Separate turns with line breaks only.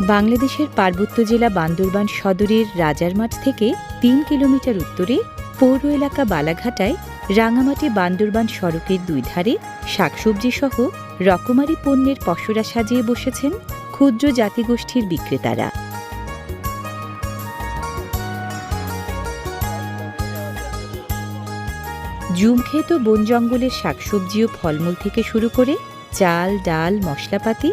বাংলাদেশের পার্বত্য জেলা বান্দরবান সদরের রাজারমাঠ থেকে ৩ কিলোমিটার উত্তরে পৌর এলাকা বালাঘাটায় রাঙামাটি বান্দরবান সড়কের দুই ধারে শাকসবজি সহ রকমারি পণ্যের পসরা সাজিয়ে বসেছেন ক্ষুদ্র জাতিগোষ্ঠীর বিক্রেতারা। জুমক্ষেত বন জঙ্গলের শাকসবজি ও ফলমূল থেকে শুরু করে চাল, ডাল, মশলাপাতি